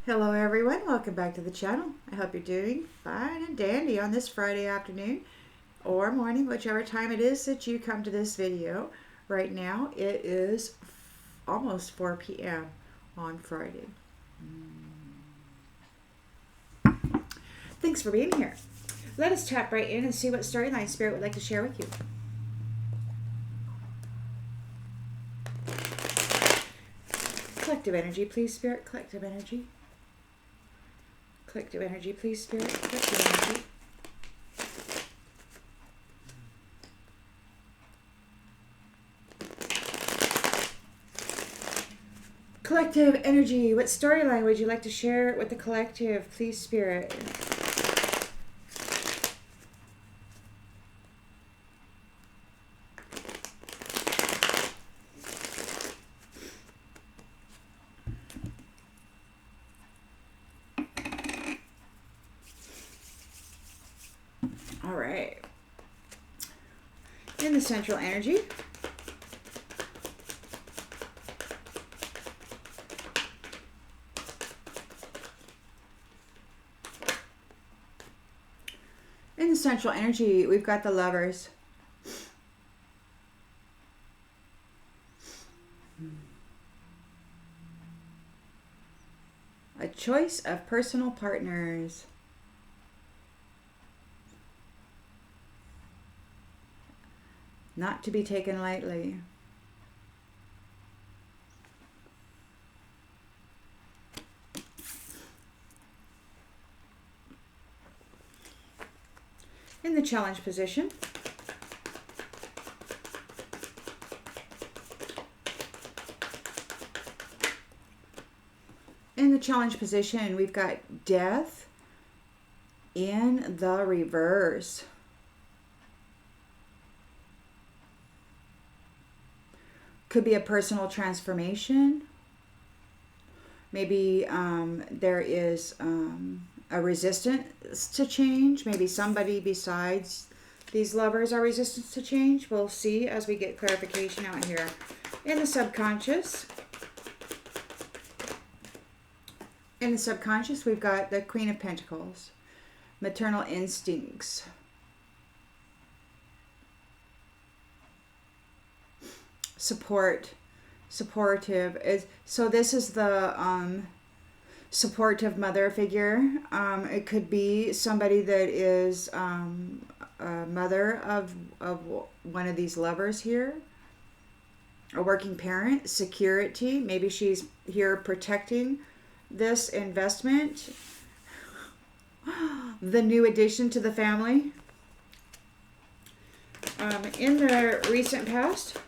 Hello everyone, welcome back to the channel. I hope you're doing fine and dandy on this Friday afternoon or morning, whichever time it is that you come to this video. Right now it is almost 4 p.m. on Friday. Thanks for being here. Let us tap right in and see what storyline Spirit would like to share with you. Collective energy, please, Spirit. Collective energy. Collective energy, please, Spirit. Collective energy. Collective energy. What storyline would you like to share with the collective, please, Spirit? All right. In the central energy. In the central energy, we've got the Lovers. A choice of personal partners. Not to be taken lightly. In the challenge position. In the challenge position, we've got Death in the reverse. Could be a personal transformation. Maybe there is a resistance to change. Maybe somebody besides these lovers are resistant to change. We'll see as we get clarification out here. In the subconscious. In the subconscious, we've got the Queen of Pentacles. Maternal instincts. Supportive is, so this is the supportive mother figure. It could be somebody that is a mother of one of these lovers here, a working parent, security. Maybe she's here protecting this investment, the new addition to the family. In the recent past,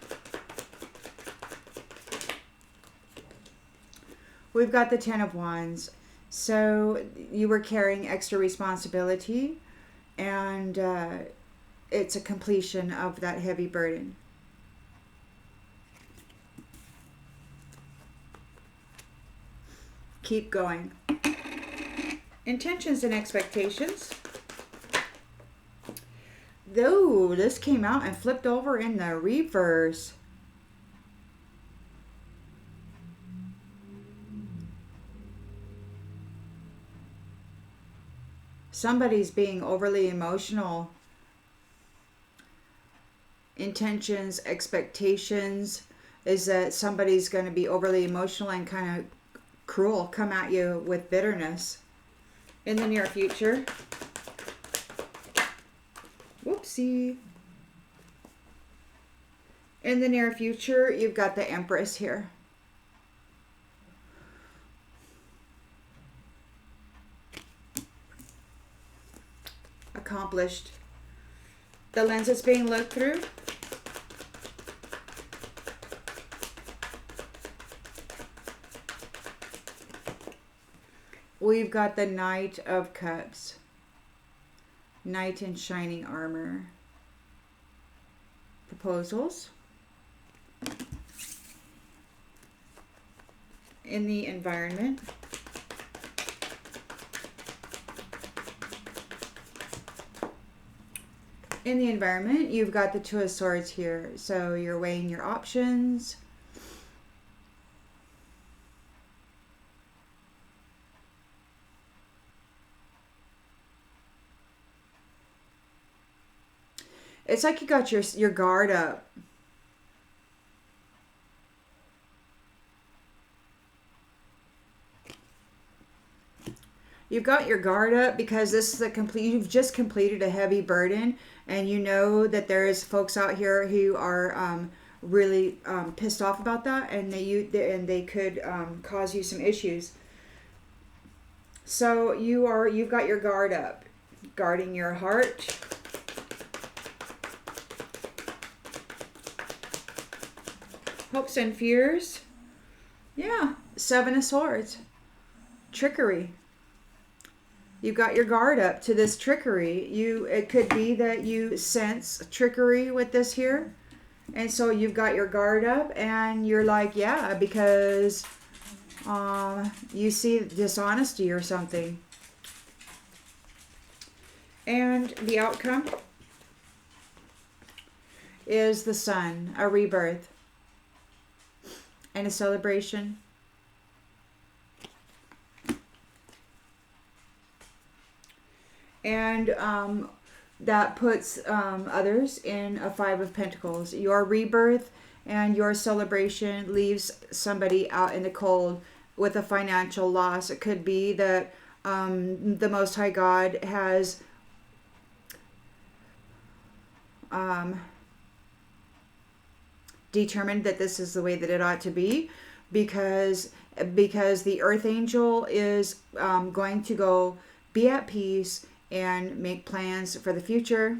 we've got the Ten of Wands. So you were carrying extra responsibility, and it's a completion of that heavy burden. Keep going. Intentions and expectations. Though this came out and flipped over in the reverse. Somebody's being overly emotional. Intentions, expectations is that somebody's going to be overly emotional and kind of cruel, come at you with bitterness in the near future. Whoopsie. In the near future, you've got the Empress here. Accomplished. The lens is being looked through. We've got the Knight of Cups. Knight in shining armor. Proposals. In the environment. In the environment, you've got the Two of Swords here. So you're weighing your options. It's like you got your guard up. You've got your guard up because this is you've just completed a heavy burden, and you know that there's folks out here who are really pissed off about that, and they could cause you some issues. So you've got your guard up, guarding your heart. Hopes and fears. Yeah, 7 of Swords. Trickery. You've got your guard up to this trickery. It could be that you sense trickery with this here. And so you've got your guard up and you're like, yeah, because you see dishonesty or something. And the outcome is the Sun, a rebirth and a celebration. And that puts others in a 5 of Pentacles. Your rebirth and your celebration leaves somebody out in the cold with a financial loss. It could be that the Most High God has determined that this is the way that it ought to be, because the Earth Angel is going to go be at peace and make plans for the future.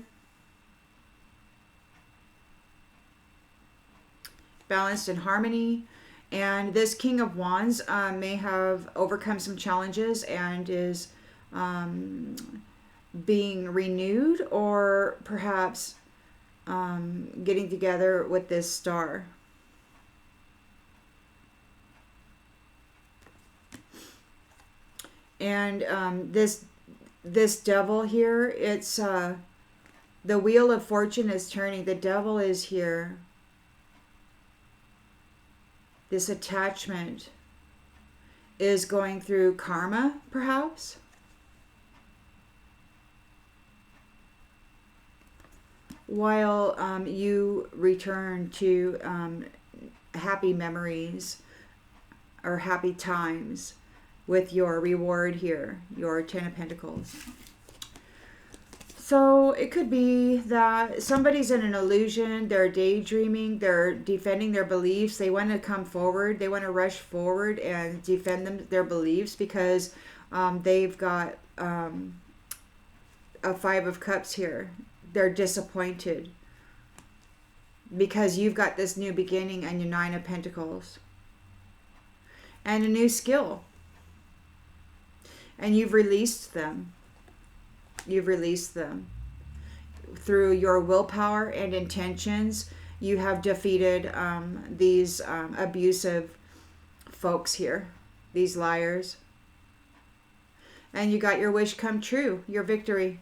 Balanced in harmony. And this King of Wands may have overcome some challenges and is being renewed, or perhaps getting together with this Star. And this Devil here, it's the Wheel of Fortune is turning. The Devil is here. This attachment is going through karma, perhaps. While you return to happy memories or happy times with your reward here, your 10 of Pentacles. So it could be that somebody's in an illusion, they're daydreaming, they're defending their beliefs, they want to come forward, they want to rush forward and defend their beliefs because they've got a 5 of Cups here. They're disappointed because you've got this new beginning and your 9 of Pentacles. And a new skill. And you've released them. You've released them. Through your willpower and intentions, you have defeated these abusive folks here. These liars. And you got your wish come true. Your victory.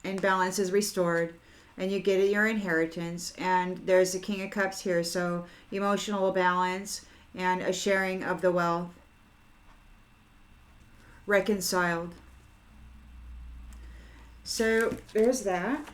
And balance is restored. And you get your inheritance. And there's the King of Cups here. So emotional balance and a sharing of the wealth. Reconciled. So there's that.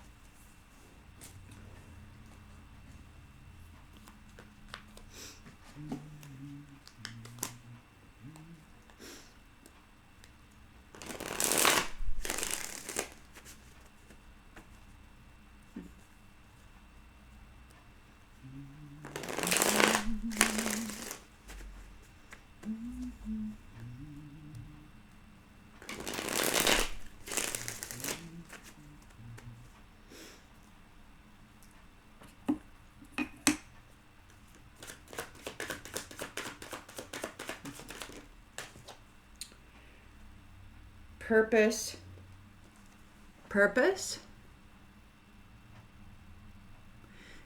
Purpose.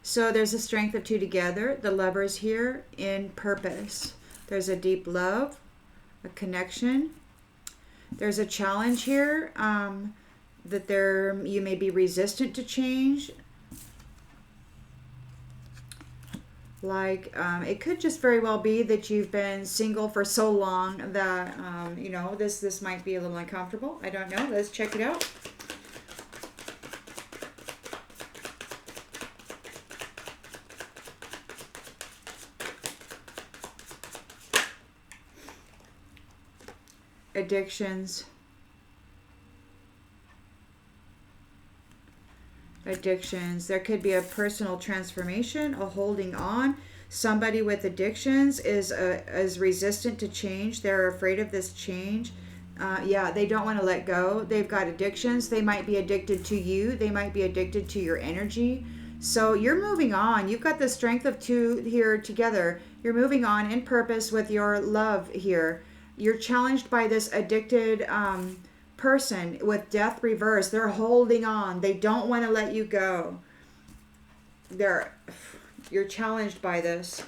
So there's a strength of 2 together. The Lovers here in purpose. There's a deep love, a connection. There's a challenge here that you may be resistant to change. Like, it could just very well be that you've been single for so long that, you know, this might be a little uncomfortable. I don't know. Let's check it out. Addictions. Addictions. There could be a personal transformation, a holding on. Somebody with addictions is resistant to change. They're afraid of this change. Yeah, they don't want to let go. They've got addictions. They might be addicted to you. They might be addicted to your energy. So you're moving on. You've got the strength of two here together. You're moving on in purpose with your love here. You're challenged by this addicted person with death reversed. They're holding on. They don't want to let you go. You're challenged by this.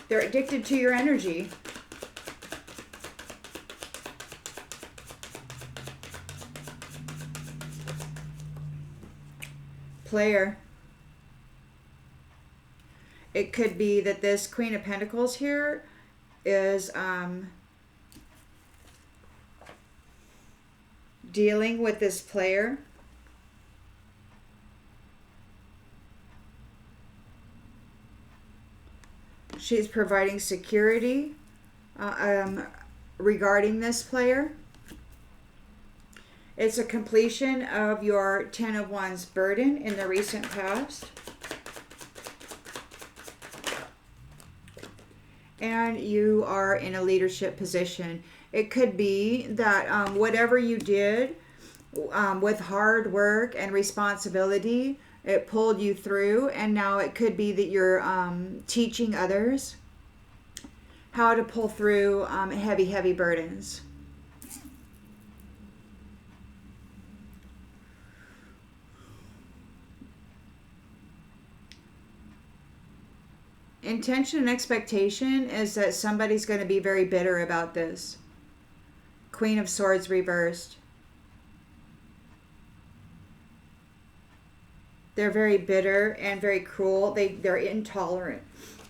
They're addicted to your energy. Player. It could be that this Queen of Pentacles here is dealing with this player. She's providing security regarding this player. It's a completion of your Ten of Wands burden in the recent past. And you are in a leadership position. It could be that whatever you did with hard work and responsibility, it pulled you through. And now it could be that you're teaching others how to pull through heavy, heavy burdens. Intention and expectation is that somebody's going to be very bitter about this. Queen of Swords reversed. They're very bitter and very cruel. They're intolerant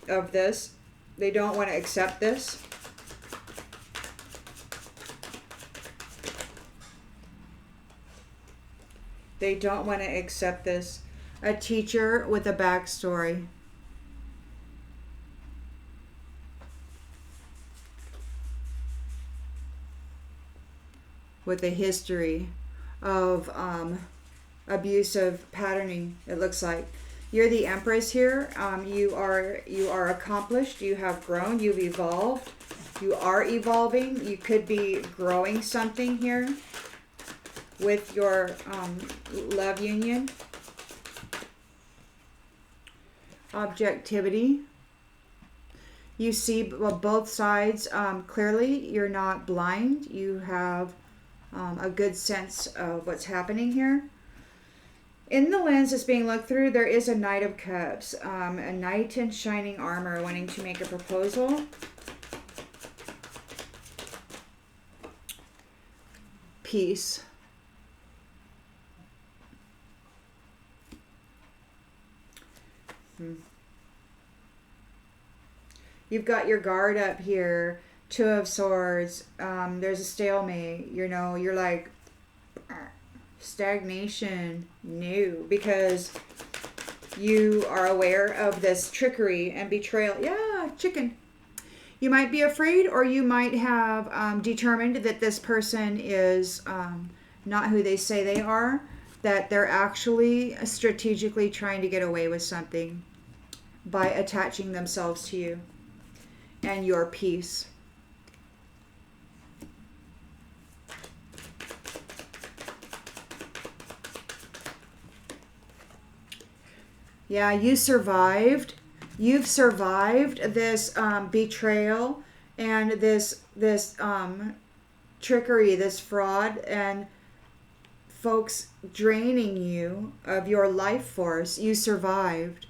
of this. They don't want to accept this. They don't want to accept this. A teacher with a backstory. With a history of abusive patterning, it looks like. You're the Empress here. You are accomplished. You have grown. You've evolved. You are evolving. You could be growing something here with your love union. Objectivity. You see both sides clearly. You're not blind. You have a good sense of what's happening here. In the lens that's being looked through, there is a Knight of Cups, a knight in shining armor wanting to make a proposal. Peace. You've got your guard up here. Two of Swords. There's a stalemate. You know, you're like stagnation. No, because you are aware of this trickery and betrayal. Yeah, chicken. You might be afraid, or you might have determined that this person is not who they say they are. That they're actually strategically trying to get away with something by attaching themselves to you and your peace. Yeah, you survived. You've survived this betrayal and this trickery, this fraud, and folks draining you of your life force. You survived.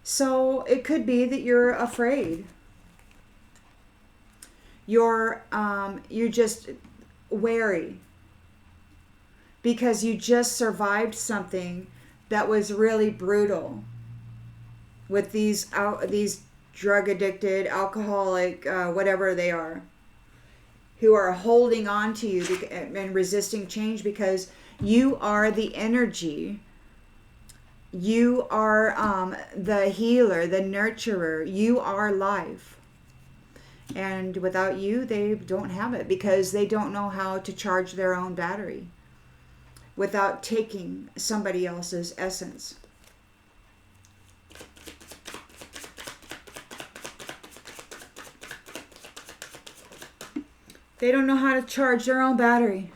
So it could be that you're afraid. You're just wary. Because you just survived something that was really brutal. with these drug addicted, alcoholic, whatever they are, who are holding on to you and resisting change, because you are the energy. You are the healer, the nurturer. You are life. And without you, they don't have it, because they don't know how to charge their own battery without taking somebody else's essence. They don't know how to charge their own battery.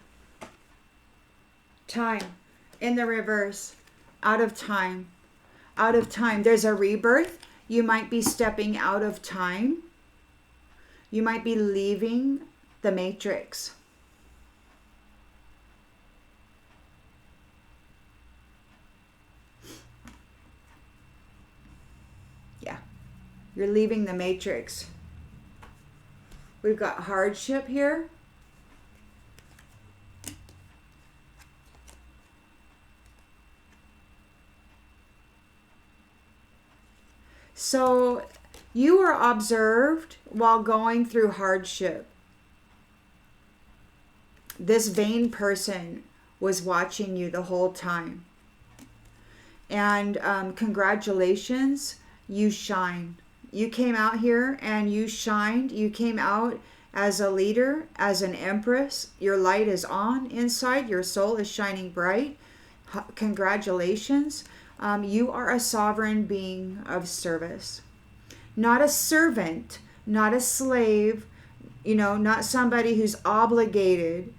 Time. In the reverse. Out of time. Out of time. There's a rebirth. You might be stepping out of time. You might be leaving the matrix. Yeah. You're leaving the matrix. We've got hardship here. So you were observed while going through hardship. This vain person was watching you the whole time. And congratulations, you shine. You came out here and you shined. You came out as a leader, as an empress. Your light is on inside. Your soul is shining bright. Congratulations. You are a sovereign being of service. Not a servant, not a slave, not somebody who's obligated,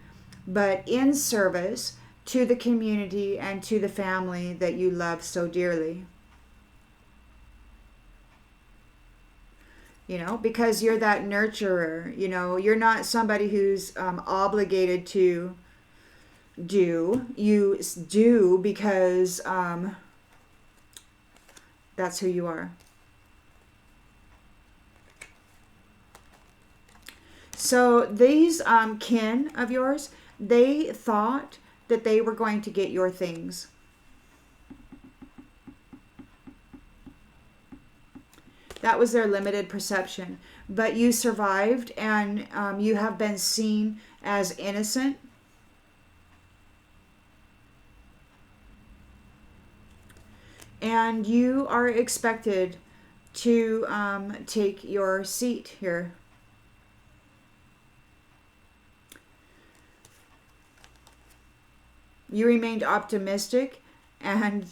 but in service to the community and to the family that you love so dearly. Because you're that nurturer. You're not somebody who's obligated to do. You do because that's who you are. So these kin of yours, they thought that they were going to get your things. That was their limited perception. But you survived, and you have been seen as innocent. And you are expected to take your seat here. You remained optimistic and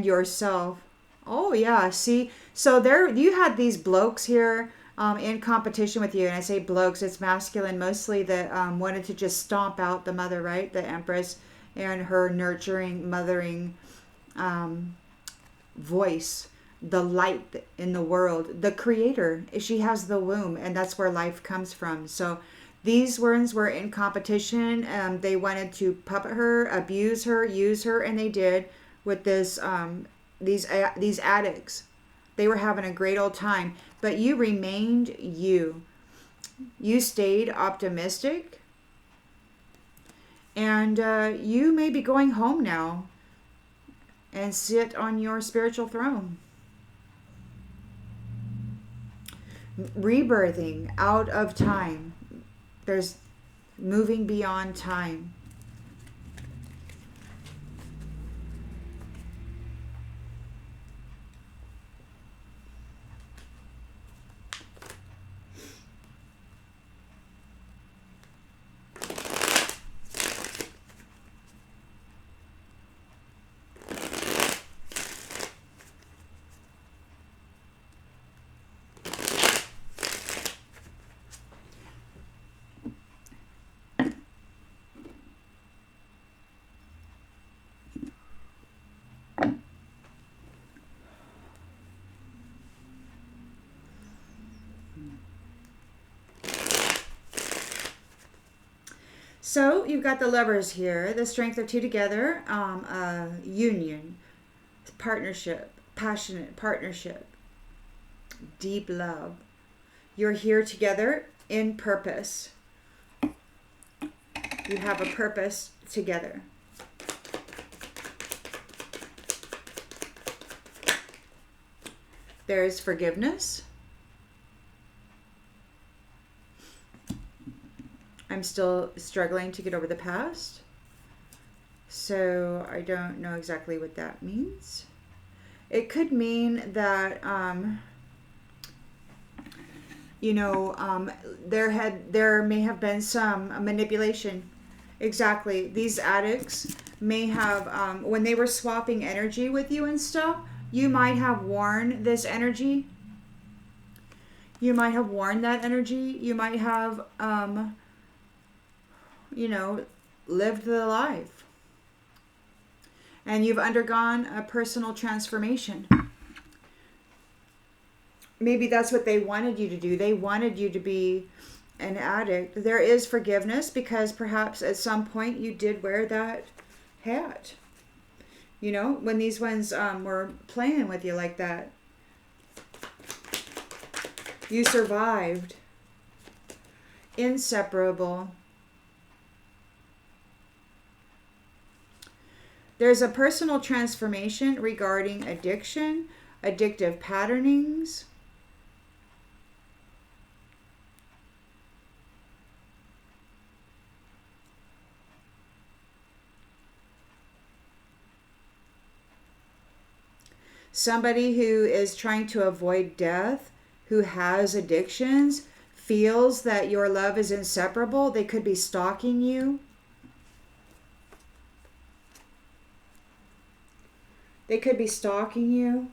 yourself. Oh yeah, see, so there you had these blokes here in competition with you, and I say blokes, it's masculine mostly, that wanted to just stomp out the mother, right? The Empress and her nurturing, mothering voice, the light in the world, the creator. She has the womb, and that's where life comes from. So these ones were in competition. They wanted to puppet her, abuse her, use her, and they did with this these addicts. They were having a great old time, but you remained you. You stayed optimistic, and you may be going home now and sit on your spiritual throne. Rebirthing out of time. There's moving beyond time. So you've got the lovers here, the strength of two together, union, partnership, passionate partnership, deep love. You're here together in purpose. You have a purpose together. There's forgiveness. I'm still struggling to get over the past. So I don't know exactly what that means. It could mean that, there may have been some manipulation. Exactly. These addicts may have, when they were swapping energy with you and stuff, you might have worn this energy. You might have worn that energy. You might have, lived the life. And you've undergone a personal transformation. Maybe that's what they wanted you to do. They wanted you to be an addict. There is forgiveness because perhaps at some point you did wear that hat. When these ones were playing with you like that. You survived. Inseparable. There's a personal transformation regarding addiction, addictive patternings. Somebody who is trying to avoid death, who has addictions, feels that your love is inseparable. They could be stalking you. They could be stalking you,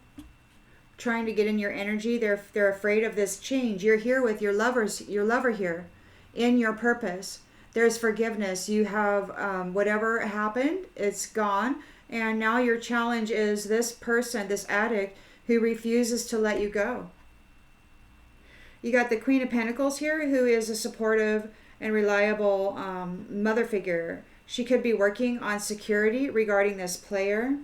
trying to get in your energy. They're afraid of this change. You're here with your lover here, in your purpose. There's forgiveness. You have whatever happened, it's gone. And now your challenge is this person, this addict, who refuses to let you go. You got the Queen of Pentacles here, who is a supportive and reliable mother figure. She could be working on security regarding this player.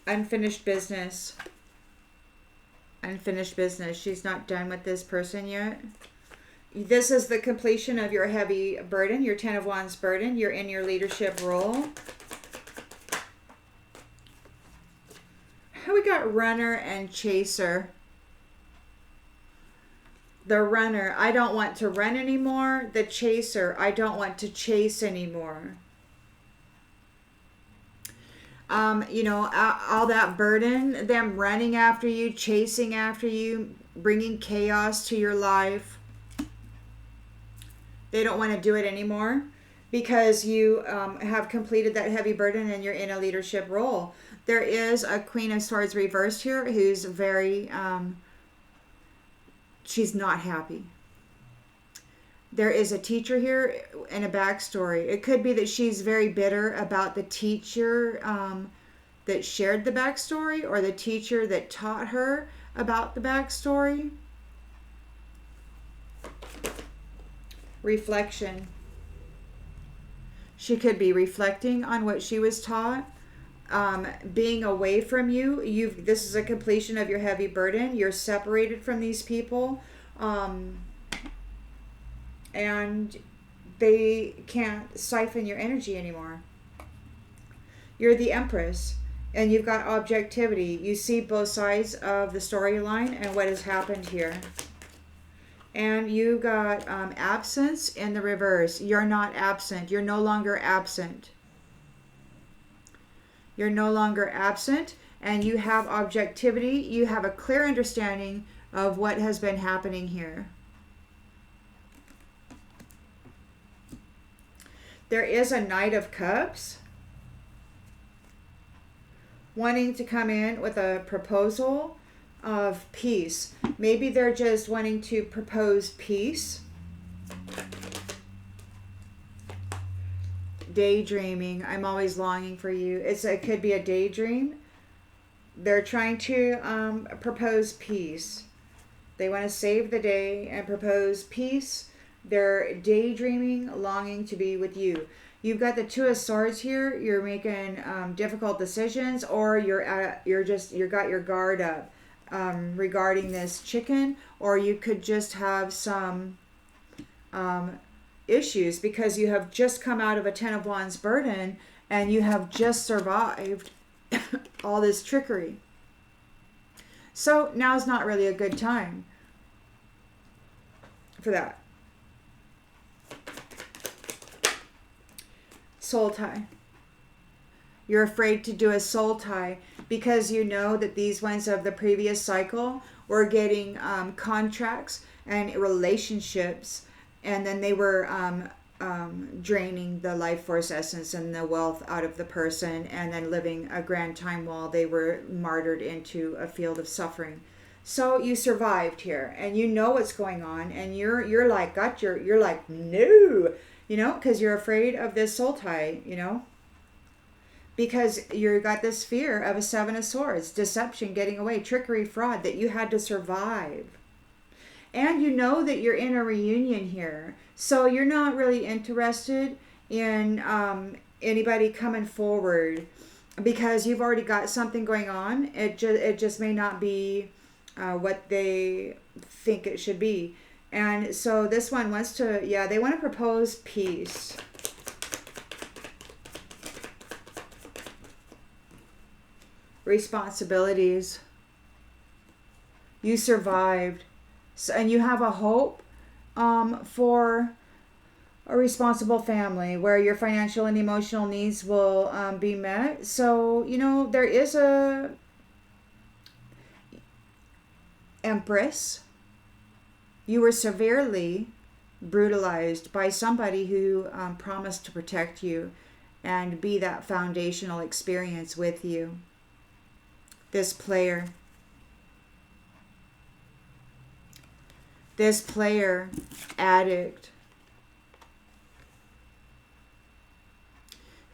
Unfinished business. Unfinished business. She's not done with this person yet. This is the completion of your heavy burden, your 10 of Wands burden. You're in your leadership role. We got runner and chaser. The runner, I don't want to run anymore. The chaser, I don't want to chase anymore. All that burden, them running after you, chasing after you, bringing chaos to your life. They don't want to do it anymore because you have completed that heavy burden and you're in a leadership role. There is a Queen of Swords reversed here who's very, she's not happy. There is a teacher here and a backstory. It could be that she's very bitter about the teacher that shared the backstory or the teacher that taught her about the backstory. Reflection. She could be reflecting on what she was taught. Being away from you. This is a completion of your heavy burden. You're separated from these people. And they can't siphon your energy anymore. You're the Empress. And you've got objectivity. You see both sides of the storyline and what has happened here. And you got absence in the reverse. You're not absent. You're no longer absent. You're no longer absent. And you have objectivity. You have a clear understanding of what has been happening here. There is a Knight of Cups wanting to come in with a proposal of peace. Maybe they're just wanting to propose peace. Daydreaming. I'm always longing for you. It could be a daydream. They're trying to propose peace. They want to save the day and propose peace. They're daydreaming, longing to be with you. You've got the Two of Swords here. You're making difficult decisions, or you're got your guard up regarding this chicken, or you could just have some issues because you have just come out of a Ten of Wands burden And you have just survived all this trickery. So now's not really a good time for that. Soul tie. You're afraid to do a soul tie because you know that these ones of the previous cycle were getting contracts and relationships, and then they were draining the life force essence and the wealth out of the person, and then living a grand time while they were martyred into a field of suffering. So you survived here, and you know what's going on, and you're like you're like no, because you're afraid of this soul tie, because you got this fear of a 7 of Swords, deception, getting away, trickery, fraud that you had to survive. And you know that you're in a reunion here. So you're not really interested in anybody coming forward because you've already got something going on. It just may not be what they think it should be. And so this one wants to, they want to propose peace. Responsibilities. You survived. So, and you have a hope for a responsible family where your financial and emotional needs will be met. So, there is a Empress. You were severely brutalized by somebody who promised to protect you and be that foundational experience with you. This player, addict,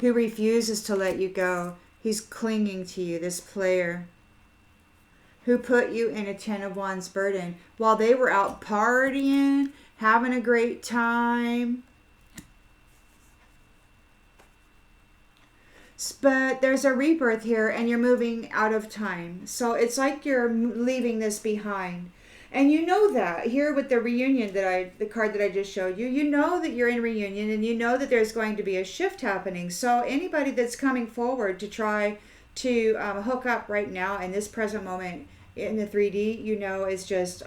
who refuses to let you go. He's clinging to you, this player, who put you in a 10 of Wands burden while they were out partying, having a great time. But there's a rebirth here, and you're moving out of time. So it's like you're leaving this behind. And you know that here with the reunion the card that I just showed you, you know that you're in reunion, and you know that there's going to be a shift happening. So anybody that's coming forward to try to hook up right now in this present moment in the 3D, is just,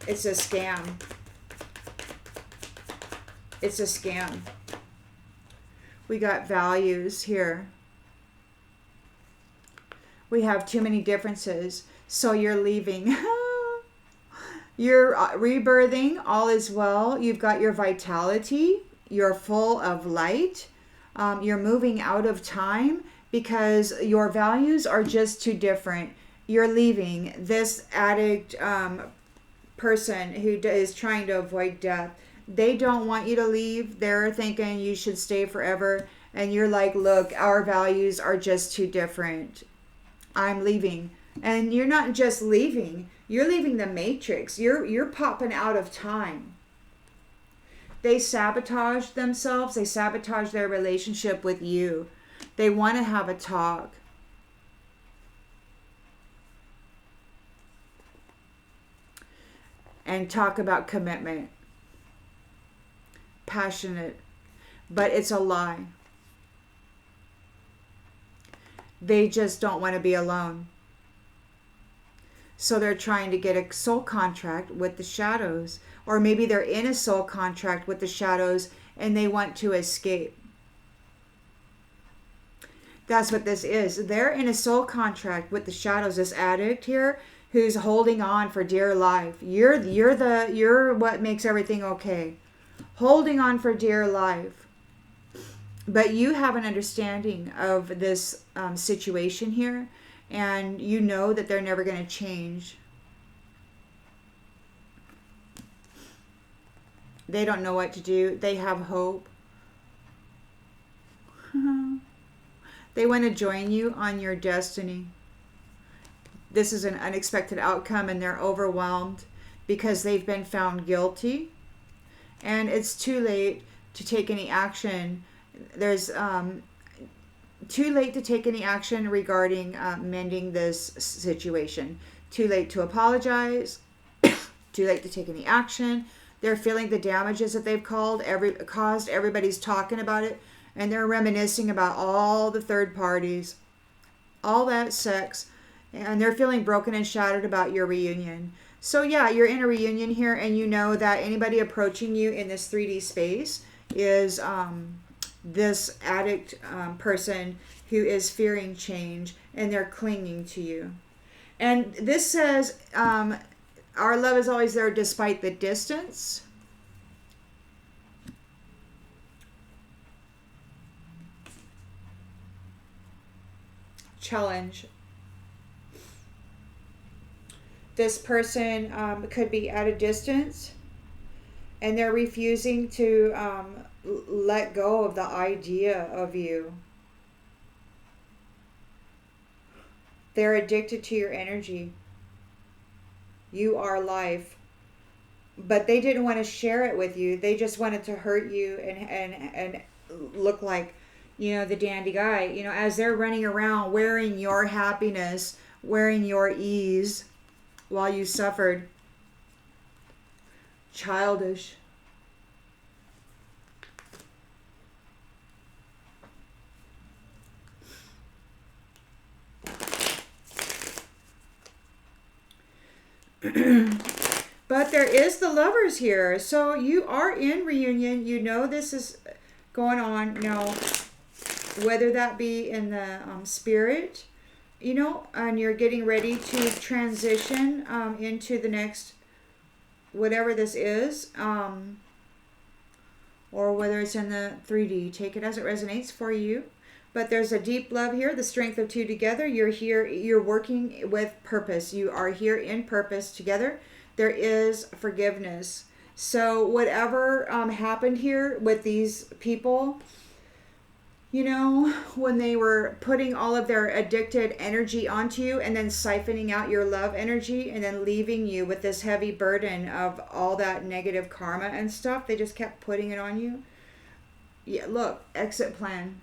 it's a scam. It's a scam. We got values here. We have too many differences. So you're leaving. You're rebirthing. All is well. You've got your vitality. You're full of light. You're moving out of time because your values are just too different. You're leaving. This addict person who is trying to avoid death, they don't want you to leave. They're thinking you should stay forever. And you're like, look, our values are just too different. I'm leaving. And you're not just leaving. You're leaving the matrix. You're popping out of time. They sabotage themselves. They sabotage their relationship with you. They want to have a talk. And talk about commitment. Passionate, but it's a lie. They just don't want to be alone. So they're trying to get a soul contract with the shadows, or maybe they're in a soul contract with the shadows and they want to escape. That's what this is. They're in a soul contract with the shadows. This addict here who's holding on for dear life. You're what makes everything okay. Holding on for dear life. But you have an understanding of this situation here, and you know that they're never going to change. They don't know what to do. They have hope. They want to join you on your destiny. This is an unexpected outcome, and they're overwhelmed because they've been found guilty. And it's too late to take any action. There's too late to take any action regarding mending this situation. Too late to apologize. Too late to take any action. They're feeling the damages that they've caused. Everybody's talking about it. And they're reminiscing about all the third parties, all that sex, and they're feeling broken and shattered about your reunion. So yeah, you're in a reunion here, and you know that anybody approaching you in this 3D space is this addict person who is fearing change, and they're clinging to you. And this says, our love is always there despite the distance. Challenge. This person could be at a distance, and they're refusing to let go of the idea of you. They're addicted to your energy. You are life. But they didn't want to share it with you. They just wanted to hurt you and look like, the dandy guy. As they're running around wearing your happiness, wearing your ease while you suffered. Childish. But there is the lovers here. So you are in reunion. You know this is going on. Whether that be in the spirit, and you're getting ready to transition into the next, whatever this is, or whether it's in the 3D. Take it as it resonates for you. But there's a deep love here, the strength of two together. You're here, you're working with purpose. You are here in purpose together. There is forgiveness. So whatever happened here with these people, when they were putting all of their addicted energy onto you and then siphoning out your love energy and then leaving you with this heavy burden of all that negative karma and stuff, they just kept putting it on you. Yeah, look, exit plan.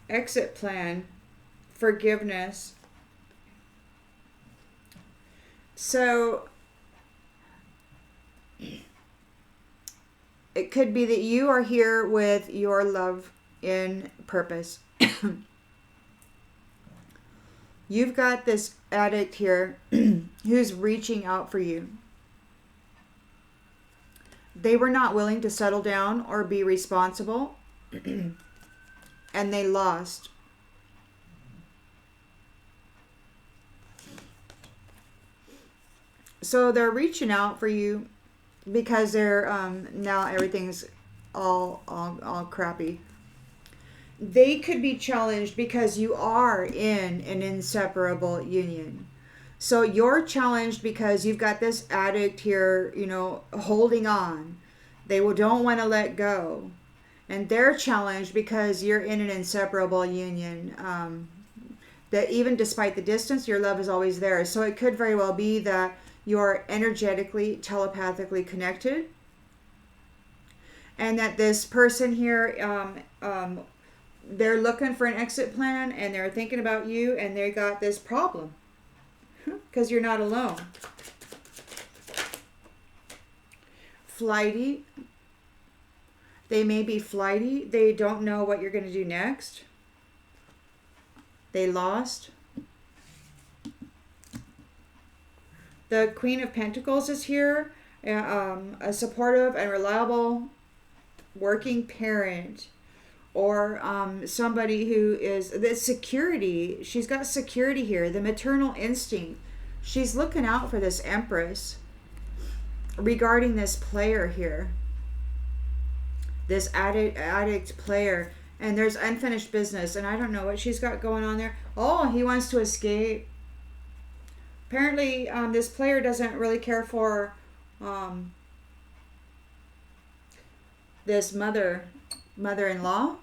Exit plan, forgiveness. So it could be that you are here with your love in purpose. You've got this addict here who's reaching out for you. They were not willing to settle down or be responsible. And they lost. So they're reaching out for you because they're now everything's all crappy. They could be challenged because you are in an inseparable union. So you're challenged because you've got this addict here, holding on. They don't want to let go. And they're challenged because you're in an inseparable union. That even despite the distance, your love is always there. So it could very well be that you're energetically, telepathically connected. And that this person here, they're looking for an exit plan and they're thinking about you and they got this problem. Because you're not alone. Flighty. They may be flighty. They don't know what you're going to do next. They lost. The Queen of Pentacles is here. A supportive and reliable working parent. Or somebody who is the security. She's got security here. The maternal instinct. She's looking out for this Empress. Regarding this player here. This addict player, and there's unfinished business, and I don't know what she's got going on there. Oh, he wants to escape. Apparently, this player doesn't really care for this mother-in-law.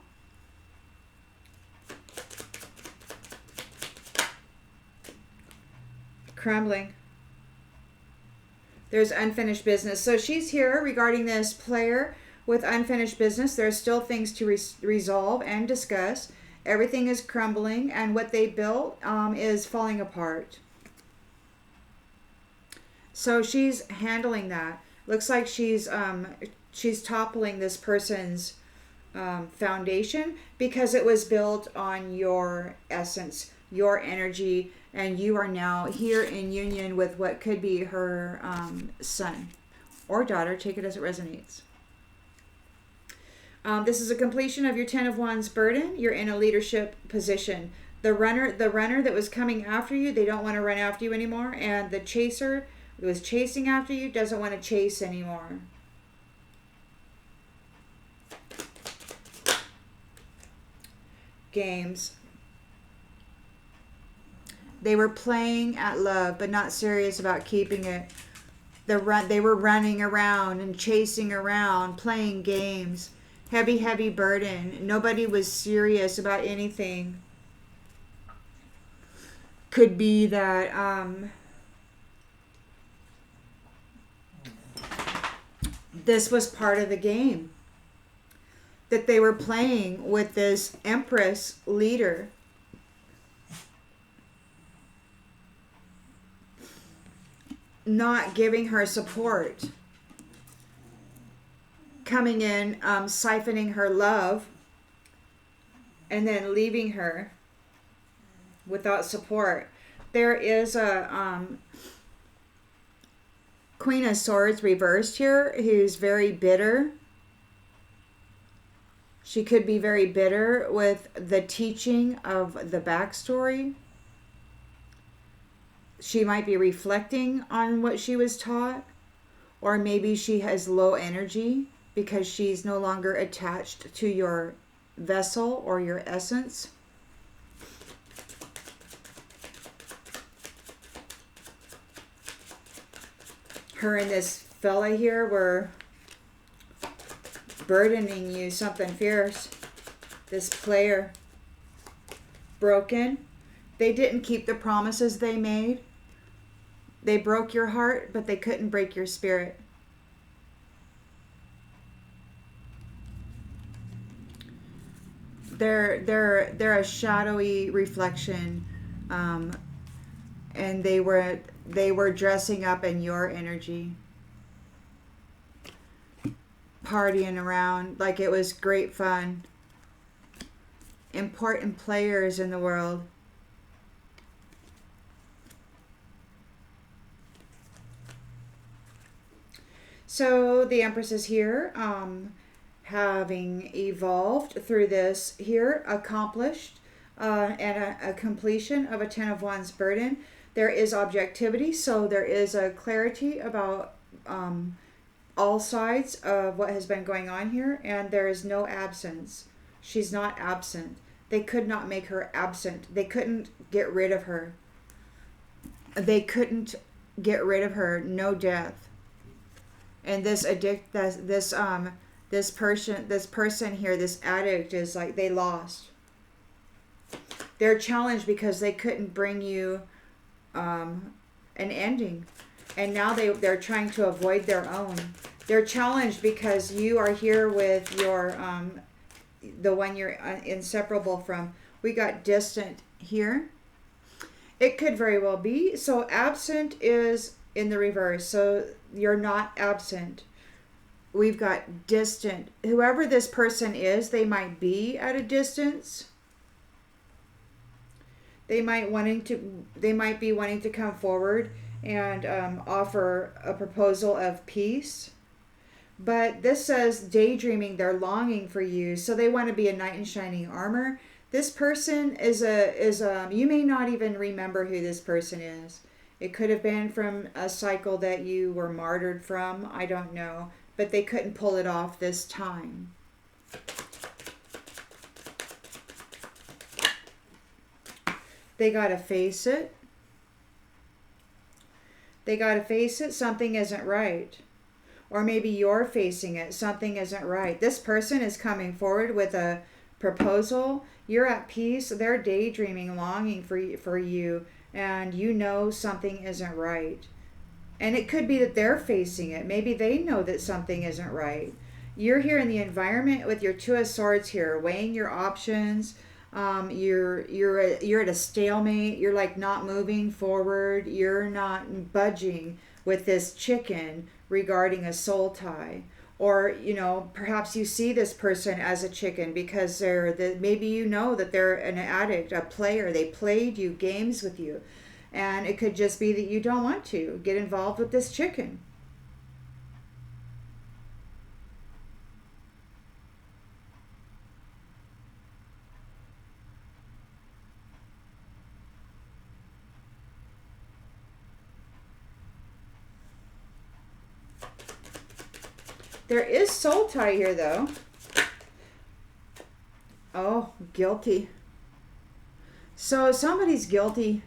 Crumbling. There's unfinished business. So she's here regarding this player. With unfinished business, there's still things to resolve and discuss. Everything is crumbling, and what they built is falling apart. So she's handling that. Looks like she's toppling this person's foundation, because it was built on your essence, your energy, and you are now here in union with what could be her son or daughter. Take it as it resonates. This is a completion of your 10 of Wands burden. You're in a leadership position. The runner that was coming after you, they don't want to run after you anymore. And the chaser that was chasing after you doesn't want to chase anymore. Games. They were playing at love, but not serious about keeping it. They were running around and chasing around, playing games. Heavy, heavy burden. Nobody was serious about anything. Could be that this was part of the game that they were playing with this Empress leader. Not giving her support. Coming in, siphoning her love, and then leaving her without support. There is a Queen of Swords reversed here, who's very bitter. She could be very bitter with the teaching of the backstory. She might be reflecting on what she was taught, or maybe she has low energy because she's no longer attached to your vessel or your essence. Her and this fella here were burdening you something fierce. This player. Broken. They didn't keep the promises they made. They broke your heart, but they couldn't break your spirit. They're a shadowy reflection, and they were dressing up in your energy, partying around like it was great fun. Important players in the world. So the Empress is here, having evolved through this here, accomplished, and a completion of a 10 of Wands burden. There is objectivity, so there is a clarity about all sides of what has been going on here, and there is no absence. She's not absent. They could not make her absent. They couldn't get rid of her. They couldn't get rid of her. No death. And this person here, this addict, is like they lost. They're challenged because they couldn't bring you an ending, and now they're trying to avoid their own. They're challenged because you are here with your the one you're inseparable from. We got distant here. It could very well be. So absent is in the reverse. So you're not absent. We've got distant. Whoever this person is, they might be at a distance. They might be wanting to come forward and offer a proposal of peace. But this says daydreaming, they're longing for you. So they want to be a knight in shining armor. This person is you may not even remember who this person is. It could have been from a cycle that you were martyred from. I don't know. But they couldn't pull it off this time. They got to face it. They got to face it. Something isn't right. Or maybe you're facing it. Something isn't right. This person is coming forward with a proposal. You're at peace. They're daydreaming, longing for you. And you know something isn't right. And it could be that they're facing it. Maybe they know that something isn't right. You're here in the environment with your Two of Swords here, weighing your options. You're at a stalemate. You're like not moving forward. You're not budging. with this chicken regarding a soul tie. Or, you know, perhaps you see this person as a chicken because maybe you know that they're an addict, a player. They played you games with you. And it could just be that you don't want to get involved with this chicken. There is soul tie here, though. Oh, guilty. So somebody's guilty.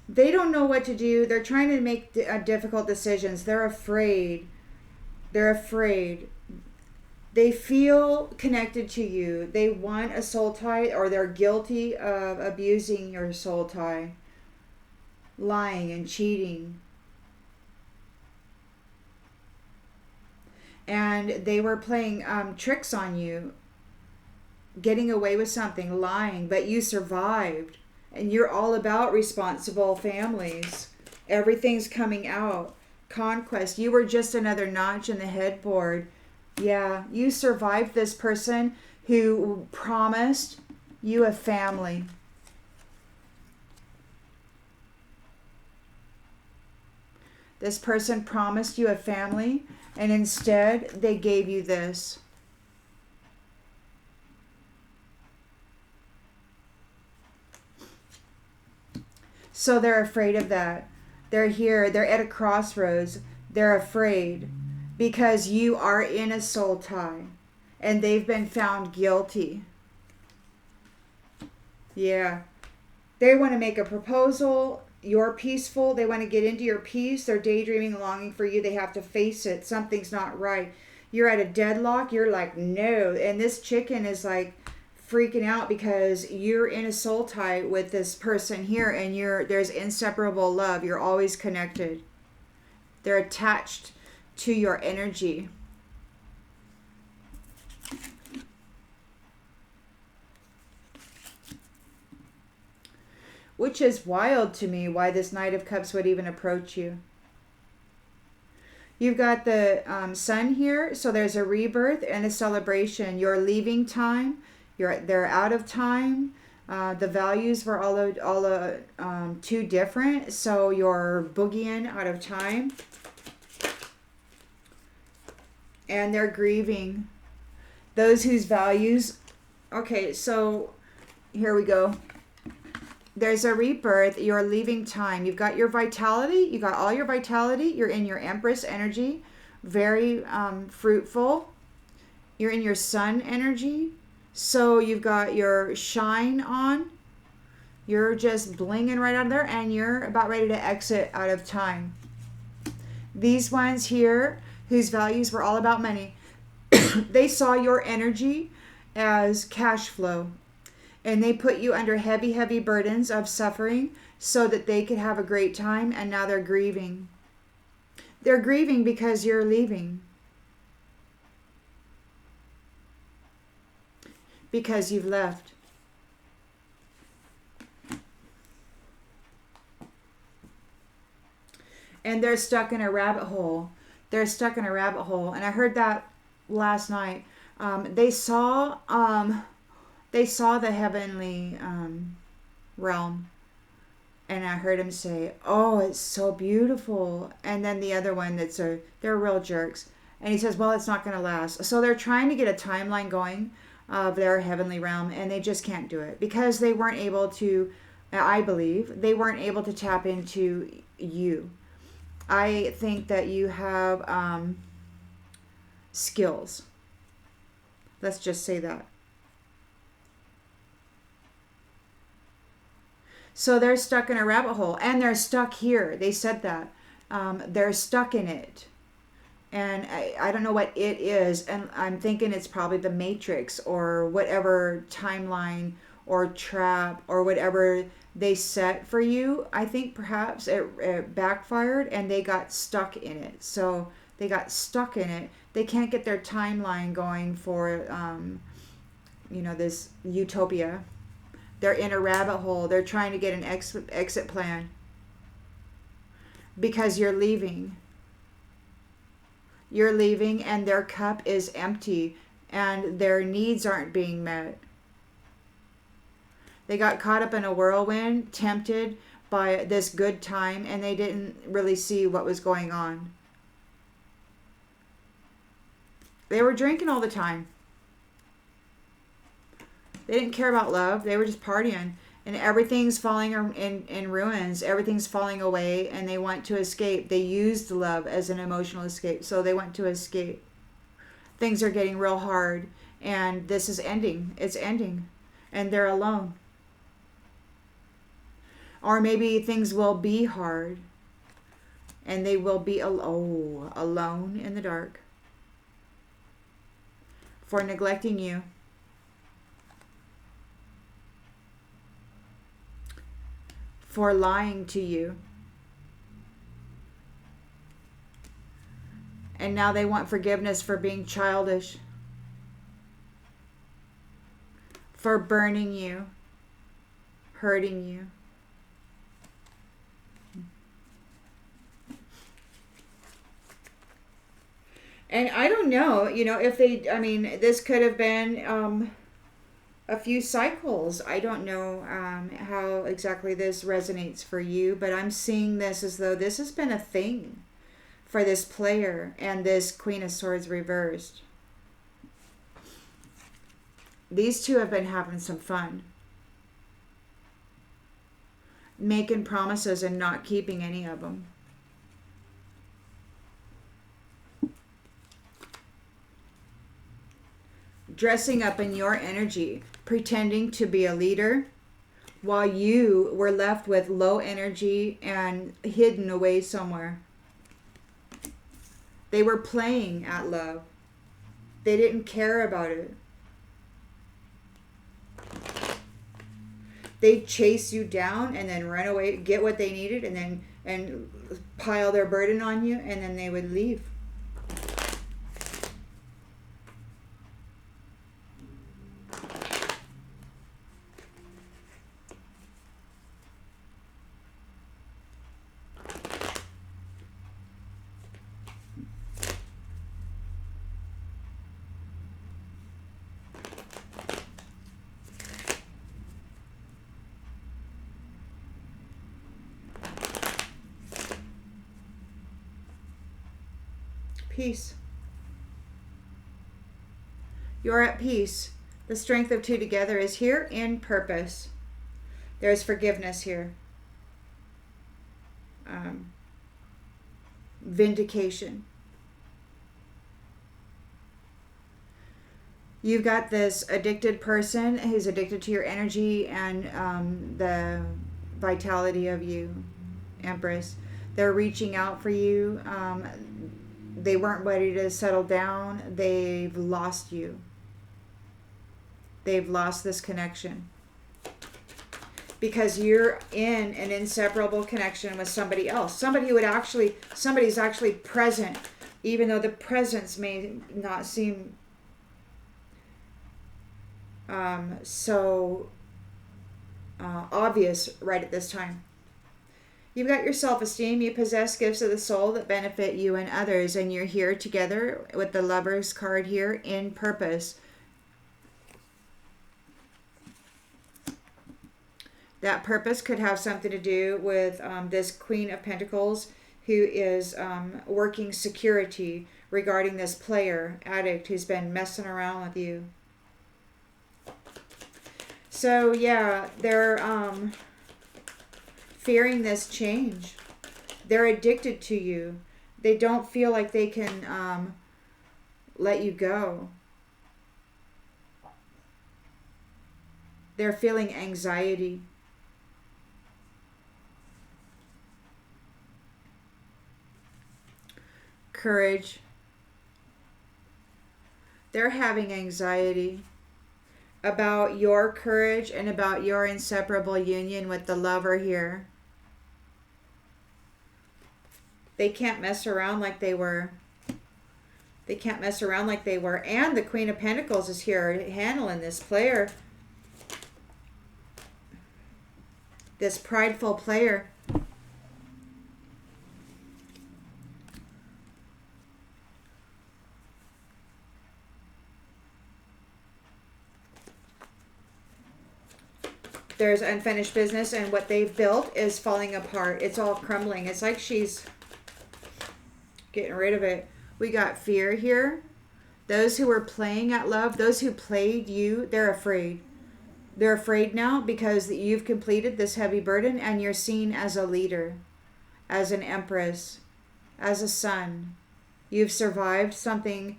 They don't know what to do. They're trying to make difficult decisions. They're afraid. They're afraid. They feel connected to you. They want a soul tie, or they're guilty of abusing your soul tie, lying and cheating. And they were playing tricks on you, getting away with something, lying, but you survived. And you're all about responsible families. Everything's coming out. Conquest. You were just another notch in the headboard. Yeah, you survived this person who promised you a family. This person promised you a family, and instead they gave you this. So they're afraid of that. They're here. They're at a crossroads. They're afraid because you are in a soul tie and they've been found guilty. Yeah. They want to make a proposal. You're peaceful. They want to get into your peace. They're daydreaming, longing for you. They have to face it. Something's not right. You're at a deadlock. You're like, no. And this chicken is like freaking out because you're in a soul tie with this person here, and there's inseparable love. You're always connected. They're attached to your energy. Which is wild to me why this Knight of Cups would even approach you. You've got the sun here, so there's a rebirth and a celebration. You're leaving time. They're out of time. The values were all too different, so you're boogieing out of time. And they're grieving. Those whose values... Okay, so here we go. There's a rebirth. You're leaving time. You've got your vitality. You got all your vitality. You're in your Empress energy. Very fruitful. You're in your sun energy. So you've got your shine on. You're just blinging right out of there. And you're about ready to exit out of time. These ones here, whose values were all about money, they saw your energy as cash flow. And they put you under heavy, heavy burdens of suffering so that they could have a great time. And now they're grieving. They're grieving because you're leaving. Because you've left. And they're stuck in a rabbit hole. They're stuck in a rabbit hole. And I heard that last night. They saw the heavenly realm. And I heard him say, oh, it's so beautiful. And then the other one, they're real jerks. And he says, well, it's not going to last. So they're trying to get a timeline going of their heavenly realm, and they just can't do it because they weren't able to, I believe, they weren't able to tap into you. I think that you have skills. Let's just say that. So they're stuck in a rabbit hole, and they're stuck here. They said that. They're stuck in it. And I don't know what it is. And I'm thinking it's probably the Matrix or whatever timeline or trap or whatever they set for you. I think perhaps it backfired and they got stuck in it. So they got stuck in it. They can't get their timeline going for, this utopia. They're in a rabbit hole. They're trying to get an exit plan. because you're leaving. You're leaving and their cup is empty and their needs aren't being met. They got caught up in a whirlwind, tempted by this good time, and they didn't really see what was going on. They were drinking all the time. They didn't care about love. They were just partying. And everything's falling in ruins. Everything's falling away, and they want to escape. They used love as an emotional escape, so they want to escape. Things are getting real hard, and this is ending. It's ending, and they're alone. Or maybe things will be hard, and they will be alone in the dark for neglecting you. For lying to you. And now they want forgiveness for being childish. For burning you. Hurting you. And I don't know, if they, this could have been a few cycles. I don't know how exactly this resonates for you, but I'm seeing this as though this has been a thing for this player and this Queen of Swords reversed. These two have been having some fun. Making promises and not keeping any of them. Dressing up in your energy, pretending to be a leader, while you were left with low energy and hidden away somewhere. They were playing at love. They didn't care about it. They'd chase you down and then run away, get what they needed, and pile their burden on you, and then they would leave. Peace. You're at peace. The strength of two together is here in purpose. There's forgiveness here. Vindication. You've got this addicted person who's addicted to your energy and the vitality of you, Empress. They're reaching out for you. They weren't ready to settle down. They've lost you. They've lost this connection. Because you're in an inseparable connection with somebody else. Somebody's actually present, even though the presence may not seem so obvious right at this time. You've got your self-esteem. You possess gifts of the soul that benefit you and others. And you're here together with the Lover's card here in purpose. That purpose could have something to do with this Queen of Pentacles who is working security regarding this player, addict, who's been messing around with you. So, yeah, they're fearing this change. They're addicted to you. They don't feel like they can let you go. They're feeling anxiety. Courage. They're having anxiety about your courage and about your inseparable union with the lover here. They can't mess around like they were. They can't mess around like they were. And the Queen of Pentacles is here handling this player. This prideful player. there's unfinished business, and what they've built is falling apart. It's all crumbling. It's like she's getting rid of it. We got fear here. Those who were playing at love, those who played you, they're afraid. They're afraid now because you've completed this heavy burden and you're seen as a leader, as an empress, as a son. You've survived something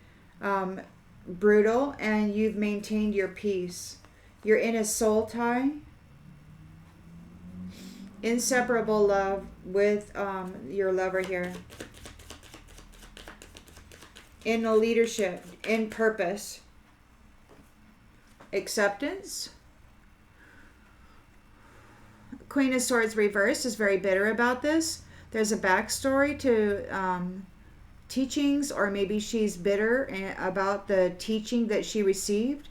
brutal and you've maintained your peace. You're in a soul tie, inseparable love with your lover here. In a leadership, in purpose, acceptance. Queen of Swords reversed is very bitter about this. There's a backstory to teachings, or maybe she's bitter about the teaching that she received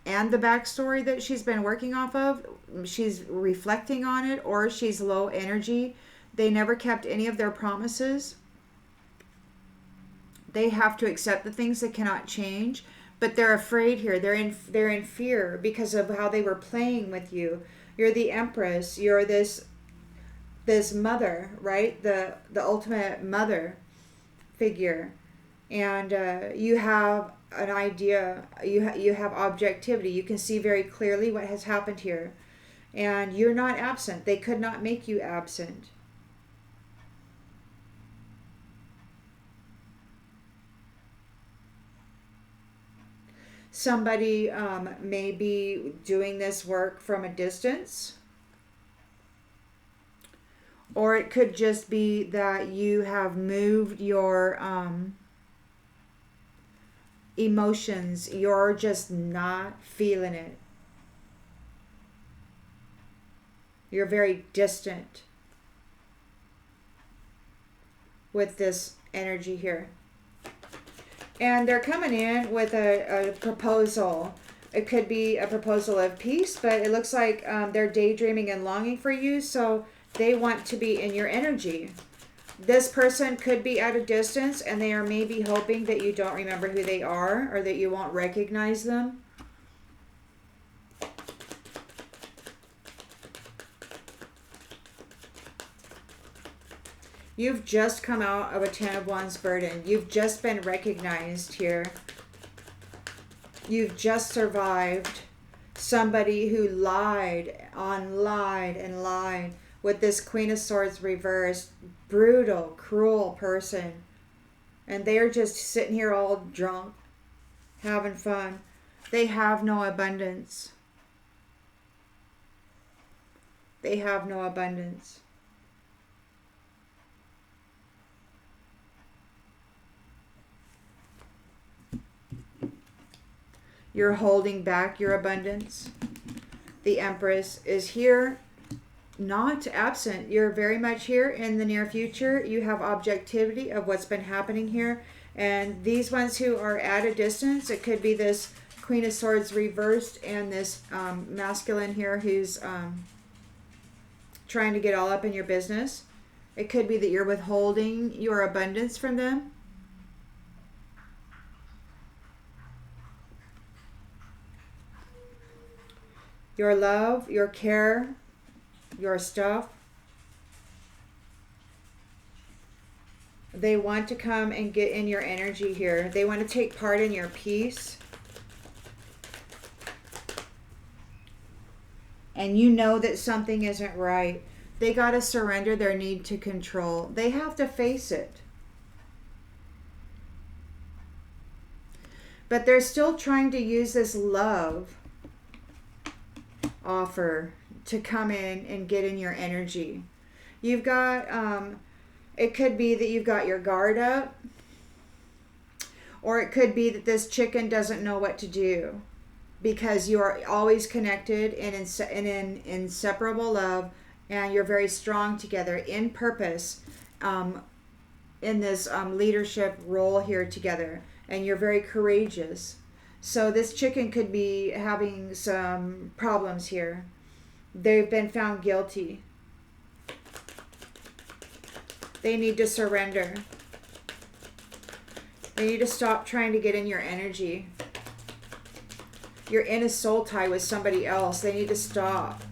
and the backstory that she's been working off of. She's reflecting on it, or she's low energy. They never kept any of their promises. They have to accept the things that cannot change, but they're afraid here. They're in fear because of how they were playing with you. You're the Empress. You're this mother, right? The ultimate mother figure, and you have an idea. You have objectivity. You can see very clearly what has happened here, and you're not absent. They could not make you absent. Somebody may be doing this work from a distance. Or it could just be that you have moved your emotions. You're just not feeling it. You're very distant with this energy here. And they're coming in with a proposal. It could be a proposal of peace, but it looks like they're daydreaming and longing for you, so they want to be in your energy. This person could be at a distance, and they are maybe hoping that you don't remember who they are, or that you won't recognize them. You've just come out of a 10 of Wands burden. You've just been recognized here. You've just survived somebody who lied and lied with this Queen of Swords reversed. Brutal, cruel person. And they're just sitting here all drunk, having fun. They have no abundance. They have no abundance. You're holding back your abundance. The Empress is here, not absent. You're very much here in the near future. You have objectivity of what's been happening here. And these ones who are at a distance, it could be this Queen of Swords reversed and this masculine here who's trying to get all up in your business. It could be that you're withholding your abundance from them. Your love, your care, your stuff. They want to come and get in your energy here. They want to take part in your peace. And you know that something isn't right. They got to surrender their need to control. They have to face it. But they're still trying to use this love offer to come in and get in your energy. You've got, it could be that you've got your guard up, or it could be that this chicken doesn't know what to do because you are always connected in inseparable love, and you're very strong together in purpose, in this leadership role here together, and you're very courageous. So this chicken could be having some problems here. They've been found guilty. They need to surrender. They need to stop trying to get in your energy. You're in a soul tie with somebody else. They need to stop.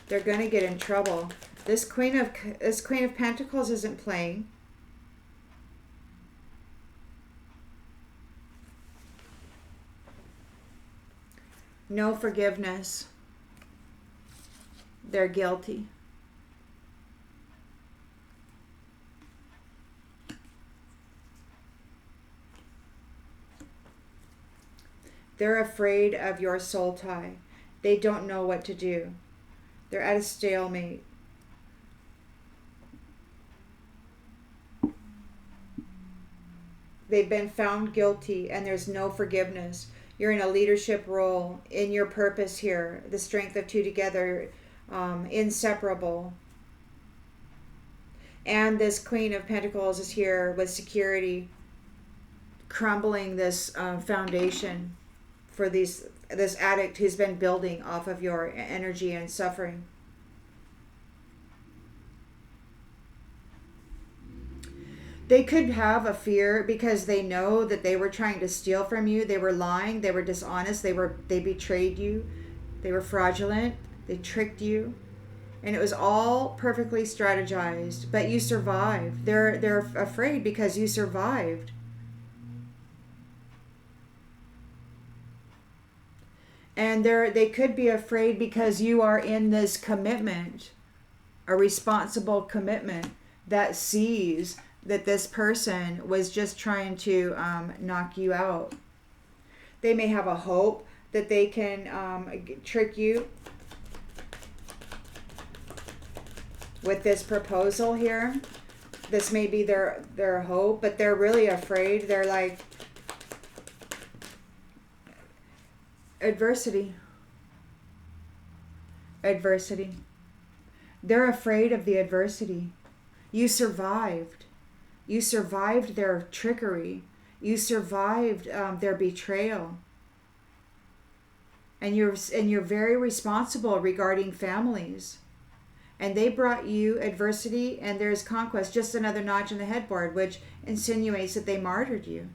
They're going to get in trouble. This Queen of Pentacles isn't playing. No forgiveness. They're guilty. They're afraid of your soul tie. They don't know what to do. They're at a stalemate. They've been found guilty and there's no forgiveness. You're in a leadership role in your purpose here. The strength of two together, inseparable. And this Queen of Pentacles is here with security, crumbling this foundation for this addict who's been building off of your energy and suffering. They could have a fear because they know that they were trying to steal from you. They were lying. They were dishonest. They betrayed you. They were fraudulent. They tricked you. And it was all perfectly strategized. But you survived. They're afraid because you survived. And they could be afraid because you are in this commitment, a responsible commitment that sees that this person was just trying to knock you out. They may have a hope that they can trick you with this proposal here. This may be their hope, but they're really afraid. They're like, adversity. They're afraid of the adversity. You survived. You survived their trickery. You survived their betrayal. And you're very responsible regarding families. And they brought you adversity, and there's conquest. Just another notch on the headboard, which insinuates that they martyred you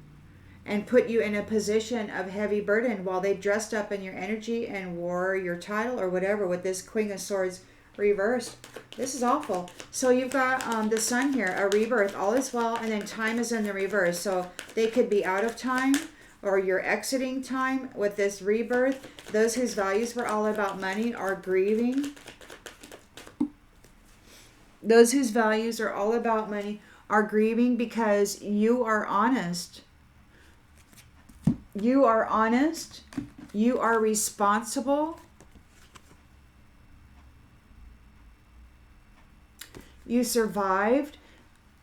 and put you in a position of heavy burden while they dressed up in your energy and wore your title or whatever with this Queen of Swords reversed. This is awful. So you've got the Sun here, a rebirth, all is well, and then time is in the reverse. So they could be out of time, or you're exiting time with this rebirth. Those whose values were all about money are grieving. Those whose values are all about money are grieving because you are honest. You are honest. You are responsible. You survived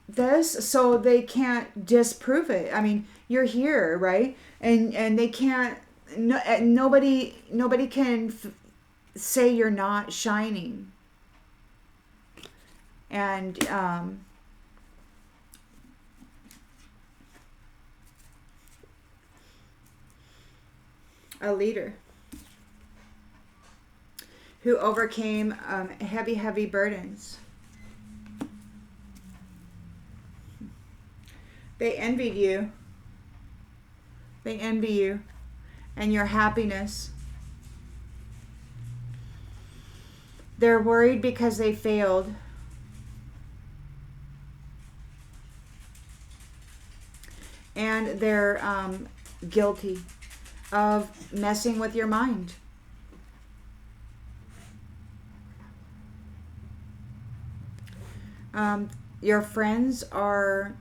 this, so they can't disprove it. I mean, you're here, right? And they can't. Nobody can say you're not shining. And a leader who overcame heavy burdens. They envied you. They envy you and your happiness. They're worried because they failed. And they're guilty of messing with your mind. Your friends are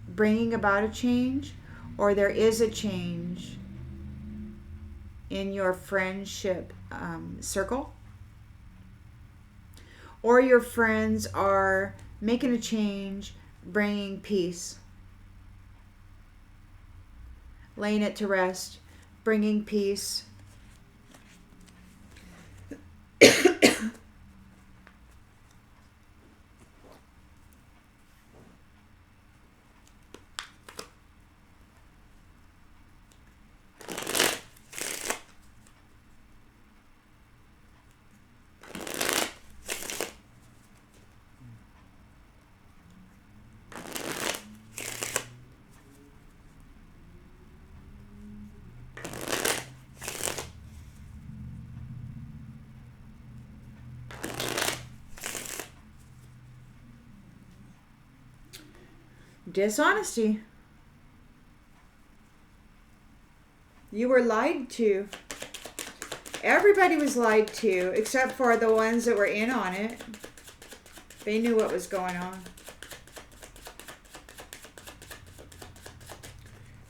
bringing about a change, or there is a change in your friendship circle, or your friends are making a change, bringing peace, laying it to rest, bringing peace. Dishonesty. You were lied to. Everybody was lied to, except for the ones that were in on it. They knew what was going on.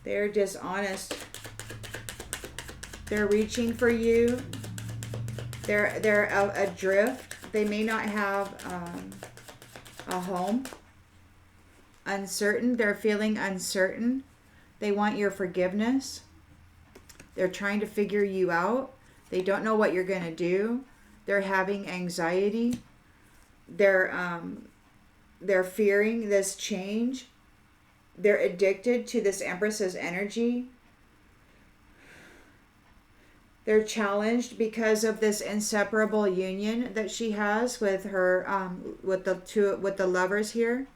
They're dishonest. They're reaching for you. They're adrift. They may not have a home. Uncertain. They're feeling uncertain. They want your forgiveness. They're trying to figure you out. They don't know what you're going to do. They're having anxiety. They're fearing this change. They're addicted to this Empress's energy. They're challenged because of this inseparable union that she has with her with the lovers here.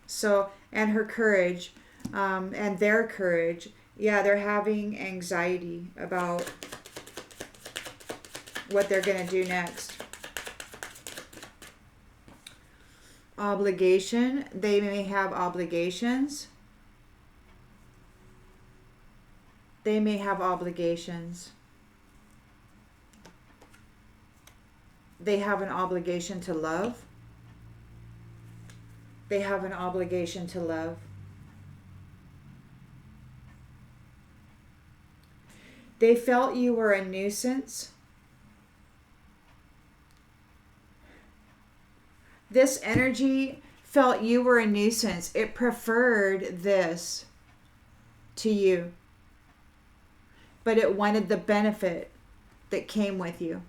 So, and her courage, and their courage. Yeah, they're having anxiety about what they're going to do next. Obligation. They may have obligations. They may have obligations. They have an obligation to love. They have an obligation to love. They felt you were a nuisance. This energy felt you were a nuisance. It preferred this to you. But it wanted the benefit that came with you.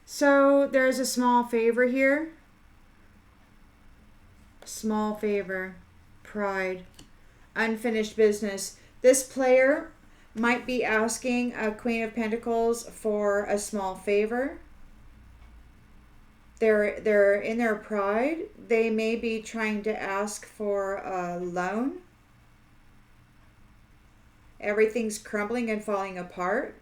So there's a small favor here. Small favor. Pride. Unfinished business. This player might be asking a Queen of Pentacles for a small favor. They're in their pride. They may be trying to ask for a loan. Everything's crumbling and falling apart.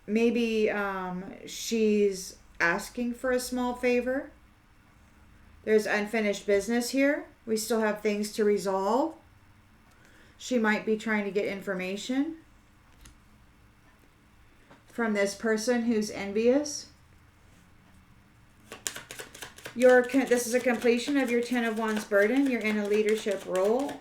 Maybe she's asking for a small favor. There's unfinished business here. We still have things to resolve. She might be trying to get information from this person who's envious. This is a completion of your 10 of Wands burden. You're in a leadership role.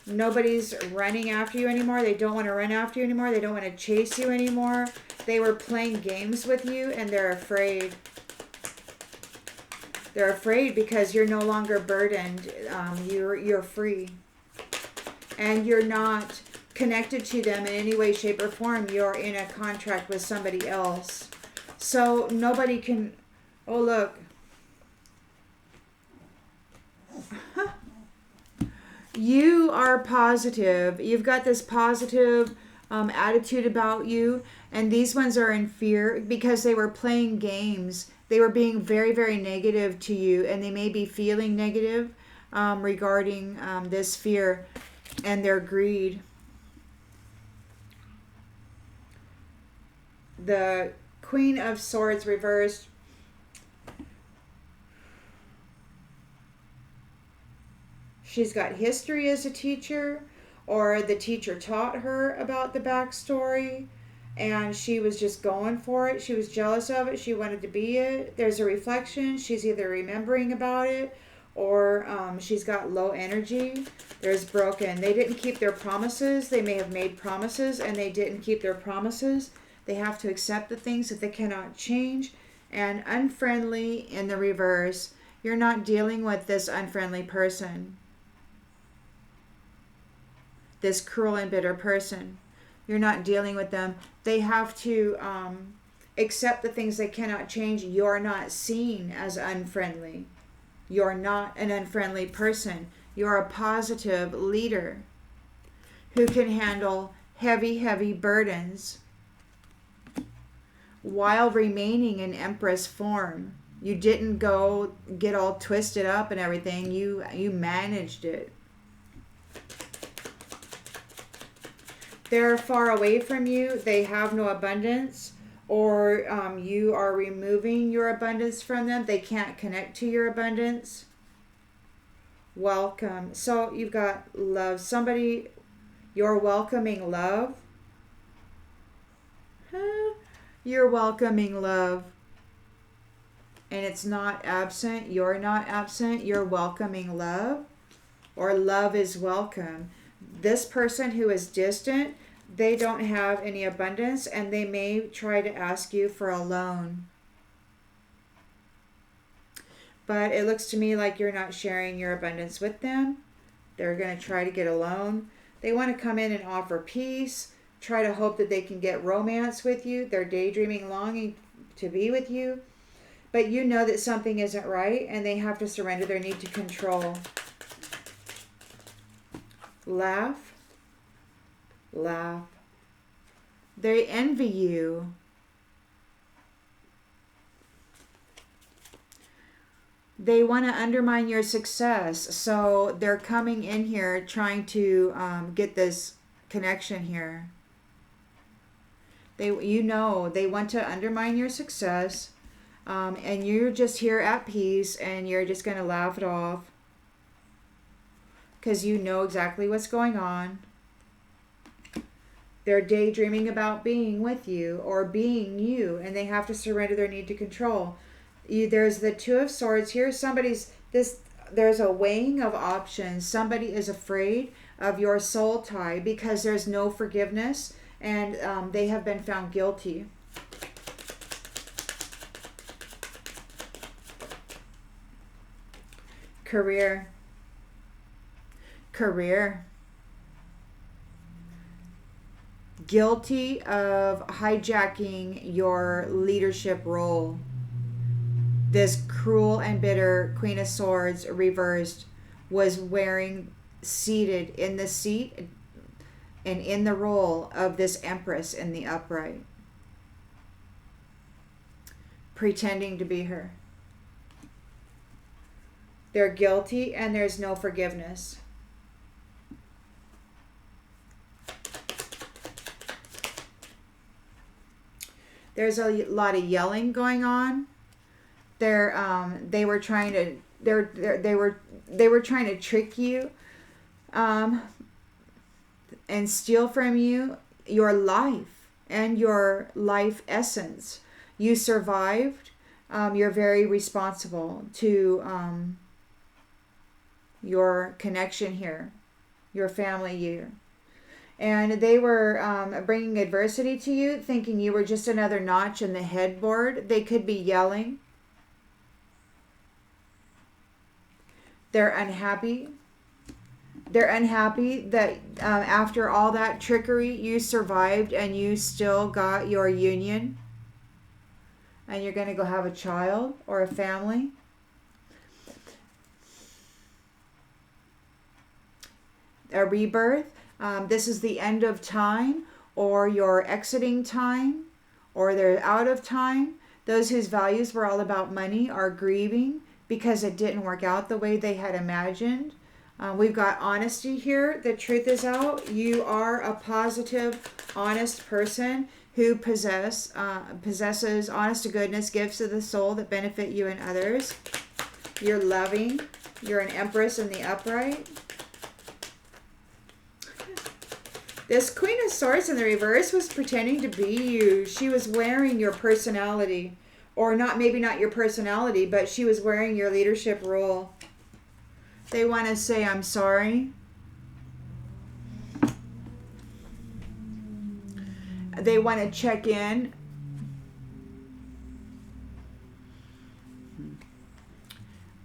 Nobody's running after you anymore. They don't want to run after you anymore. They don't want to chase you anymore. They were playing games with you and they're afraid. They're afraid because you're no longer burdened. You're free. And you're not connected to them in any way, shape, or form. You're in a contract with somebody else. So nobody can... Oh, look. You are positive. You've got this positive attitude about you. And these ones are in fear because they were playing games. They were being very, very negative to you. And they may be feeling negative regarding this fear and their greed. The Queen of Swords reversed. She's got history as a teacher, or the teacher taught her about the backstory, and she was just going for it. She was jealous of it. She wanted to be it. There's a reflection. She's either remembering about it, or she's got low energy. There's broken. They didn't keep their promises. They may have made promises, and they didn't keep their promises. They have to accept the things that they cannot change. And unfriendly in the reverse. You're not dealing with this unfriendly person. This cruel and bitter person. You're not dealing with them. They have to accept the things they cannot change. You're not seen as unfriendly. You're not an unfriendly person. You're a positive leader who can handle heavy, heavy burdens while remaining in Empress form. You didn't go get all twisted up and everything. You managed it. They're far away from you. They have no abundance, or you are removing your abundance from them. They can't connect to your abundance. Welcome. So you've got love. Somebody, you're welcoming love. You're welcoming love. And it's not absent. You're not absent. You're welcoming love. Or love is welcome. This person who is distant, they don't have any abundance, and they may try to ask you for a loan. But it looks to me like you're not sharing your abundance with them. They're going to try to get a loan. They want to come in and offer peace, try to hope that they can get romance with you. They're daydreaming, longing to be with you. But you know that something isn't right, and they have to surrender their need to control. Laugh. Laugh. They envy you. They want to undermine your success. So they're coming in here trying to get this connection here. They want to undermine your success. And you're just here at peace, and you're just going to laugh it off. Because you know exactly what's going on. They're daydreaming about being with you or being you, and they have to surrender their need to control. There's the Two of Swords here. There's a weighing of options. Somebody is afraid of your soul tie because there's no forgiveness, and they have been found guilty. Career. Guilty of hijacking your leadership role. This cruel and bitter Queen of Swords reversed was seated in the seat and in the role of this Empress in the upright, pretending to be her. They're guilty, and there's no forgiveness. There's a lot of yelling going on. They were trying to trick you, and steal from you your life and your life essence. You survived. You're very responsible to your connection here, your family here. And they were bringing adversity to you, thinking you were just another notch in the headboard. They could be yelling. They're unhappy. They're unhappy that after all that trickery, you survived and you still got your union. And you're going to go have a child or a family. A rebirth. This is the end of time, or you're exiting time, or they're out of time. Those whose values were all about money are grieving because it didn't work out the way they had imagined. We've got honesty here. The truth is out. You are a positive, honest person who possesses honest to goodness gifts of the soul that benefit you and others. You're loving. You're an Empress in the upright. This Queen of Swords in the reverse was pretending to be you. She was wearing your personality. Or maybe not your personality, but she was wearing your leadership role. They want to say, I'm sorry. They want to check in.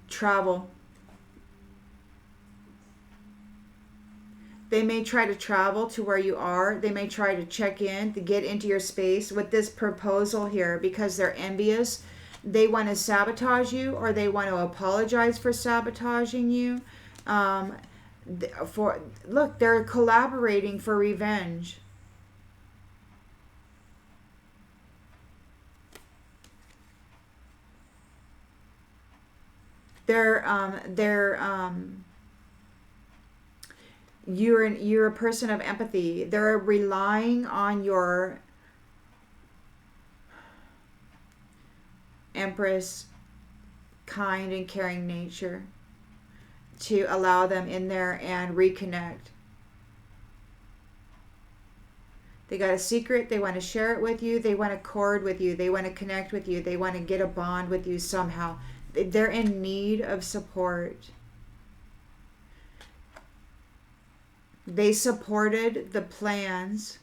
Travel. They may try to travel to where you are. They may try to check in, to get into your space with this proposal here because they're envious. they want to sabotage you, or they want to apologize for sabotaging you. Look, they're collaborating for revenge. You're a person of empathy. They're relying on your Empress kind and caring nature to allow them in there and reconnect. They got a secret. They want to share it with you. They want to accord with you. They want to connect with you. They want to get a bond with you somehow. They're in need of support. They supported the plans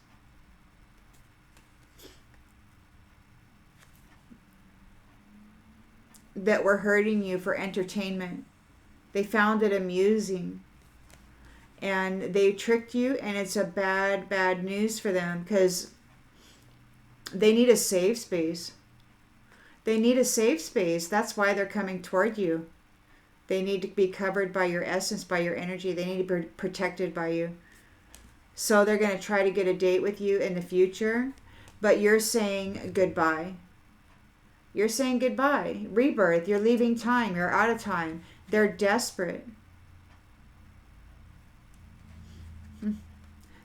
that were hurting you for entertainment. They found it amusing. And they tricked you, and it's a bad news for them, because they need a safe space. They need a safe space. That's why they're coming toward you. They need to be covered by your essence, by your energy. They need to be protected by you. So they're going to try to get a date with you in the future, but you're saying goodbye. You're saying goodbye. Rebirth. You're leaving time. You're out of time. They're desperate.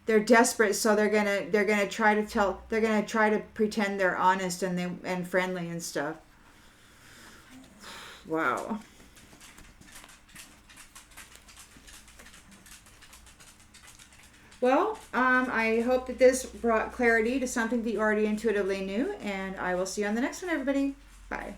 They're desperate, so they're gonna try to pretend they're honest and friendly and stuff. Wow. Well, I hope that this brought clarity to something that you already intuitively knew, and I will see you on the next one, everybody. Bye.